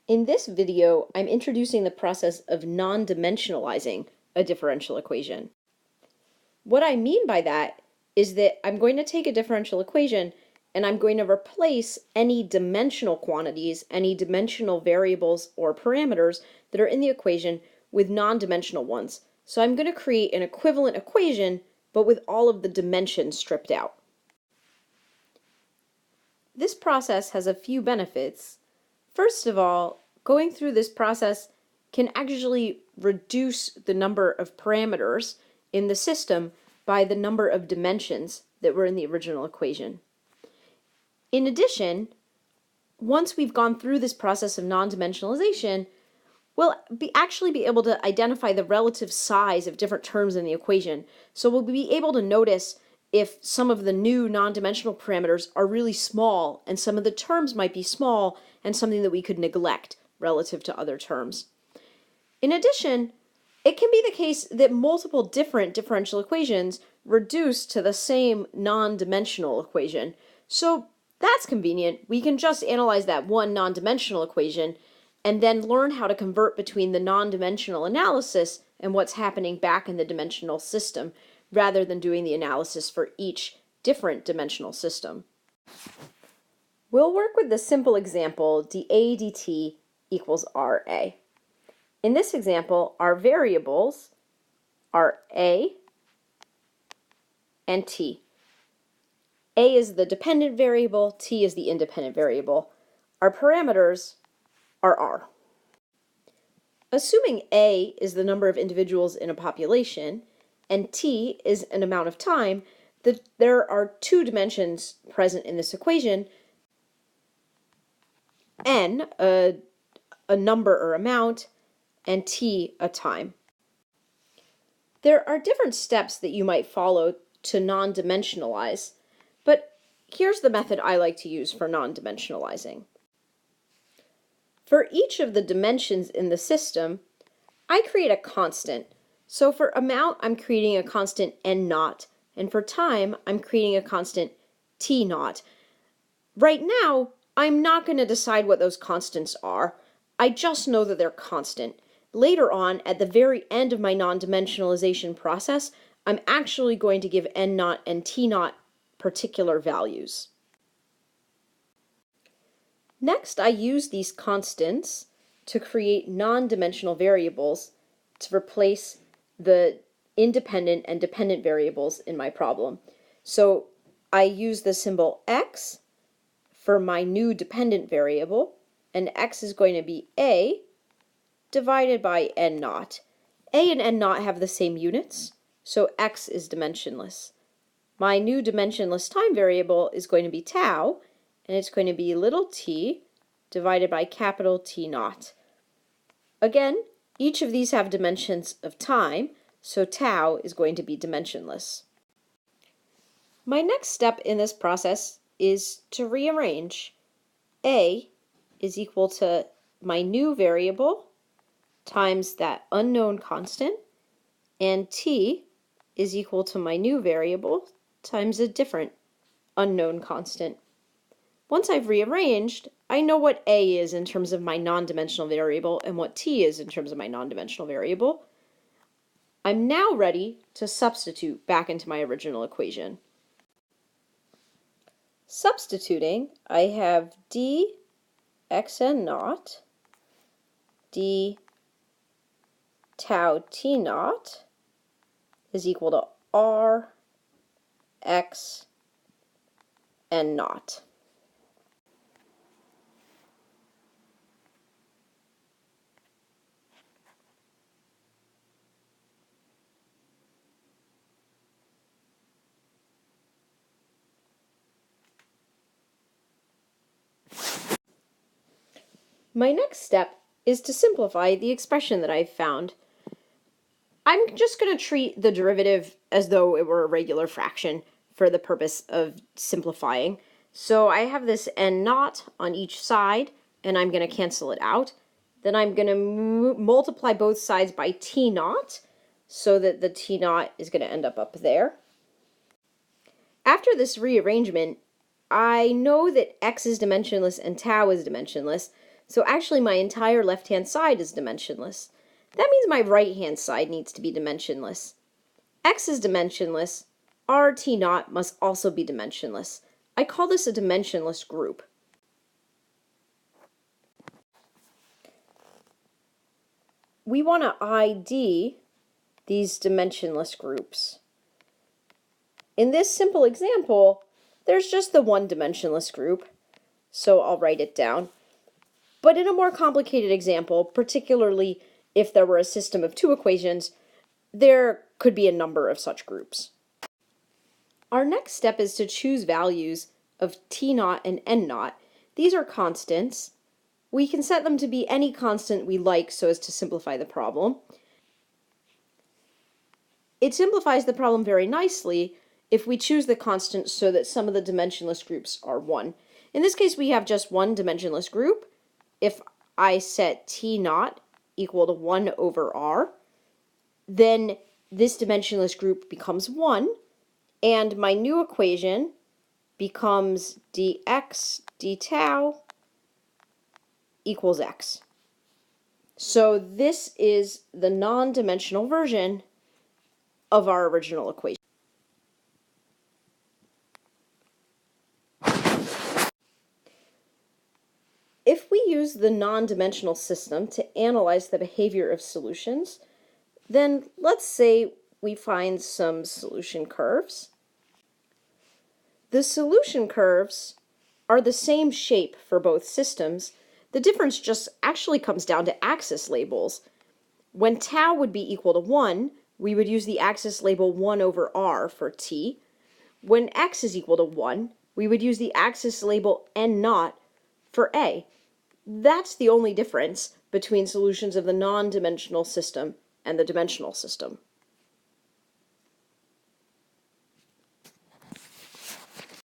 In this video, I'm introducing the process of non-dimensionalizing a differential equation. What I mean by that is that I'm going to take a differential equation and I'm going to replace any dimensional quantities, any dimensional variables or parameters that are in the equation with non-dimensional ones. So I'm going to create an equivalent equation, but with all of the dimensions stripped out. This process has a few benefits. First of all, going through this process can actually reduce the number of parameters in the system by the number of dimensions that were in the original equation. In addition, once we've gone through this process of non-dimensionalization, we'll actually be able to identify the relative size of different terms in the equation. So we'll be able to notice if some of the new non-dimensional parameters are really small and some of the terms might be small and something that we could neglect relative to other terms. In addition, it can be the case that multiple different differential equations reduce to the same non-dimensional equation. So that's convenient. We can just analyze that one non-dimensional equation and then learn how to convert between the non-dimensional analysis and what's happening back in the dimensional system, rather than doing the analysis for each different dimensional system. We'll work with the simple example dA dt equals RA. In this example, our variables are A and T. A is the dependent variable, T is the independent variable. Our parameters are R. Assuming A is the number of individuals in a population, and T is an amount of time, there are two dimensions present in this equation, N, a number or amount, and T, a time. There are different steps that you might follow to non-dimensionalize, but here's the method I like to use for non-dimensionalizing. For each of the dimensions in the system, I create a constant. So for amount, I'm creating a constant n naught, and for time, I'm creating a constant t naught. Right now, I'm not going to decide what those constants are. I just know that they're constant. Later on, at the very end of my non-dimensionalization process, I'm actually going to give n naught and t naught particular values. Next, I use these constants to create non-dimensional variables to replace the independent and dependent variables in my problem. So I use the symbol x for my new dependent variable, and x is going to be a divided by n naught. A and n naught have the same units, so x is dimensionless. My new dimensionless time variable is going to be tau, and it's going to be little t divided by capital T naught. Again, each of these have dimensions of time, so tau is going to be dimensionless. My next step in this process is to rearrange. A is equal to my new variable times that unknown constant, and t is equal to my new variable times a different unknown constant. Once I've rearranged, I know what a is in terms of my non-dimensional variable and what t is in terms of my non-dimensional variable. I'm now ready to substitute back into my original equation. Substituting, I have d xn naught, d tau t naught is equal to r x n naught. My next step is to simplify the expression that I've found. I'm just going to treat the derivative as though it were a regular fraction for the purpose of simplifying. So I have this n naught on each side, and I'm going to cancel it out. Then I'm going to multiply both sides by t naught, so that the t naught is going to end up there. After this rearrangement, I know that x is dimensionless and tau is dimensionless, So actually my entire left-hand side is dimensionless. That means my right-hand side needs to be dimensionless. X is dimensionless. R T naught must also be dimensionless. I call this a dimensionless group. We want to ID these dimensionless groups. In this simple example, there's just the one dimensionless group, so I'll write it down. But in a more complicated example, particularly if there were a system of two equations, there could be a number of such groups. Our next step is to choose values of T naught and N naught. These are constants. We can set them to be any constant we like so as to simplify the problem. It simplifies the problem very nicely if we choose the constant so that some of the dimensionless groups are 1. In this case, we have just one dimensionless group. If I set T naught equal to 1 over R, then this dimensionless group becomes 1, and my new equation becomes dx d tau equals x. So this is the non-dimensional version of our original equation. If we use the non-dimensional system to analyze the behavior of solutions, then let's say we find some solution curves. The solution curves are the same shape for both systems. The difference just actually comes down to axis labels. When tau would be equal to 1, we would use the axis label 1 over r for t. When x is equal to 1, we would use the axis label n naught for a. That's the only difference between solutions of the non-dimensional system and the dimensional system.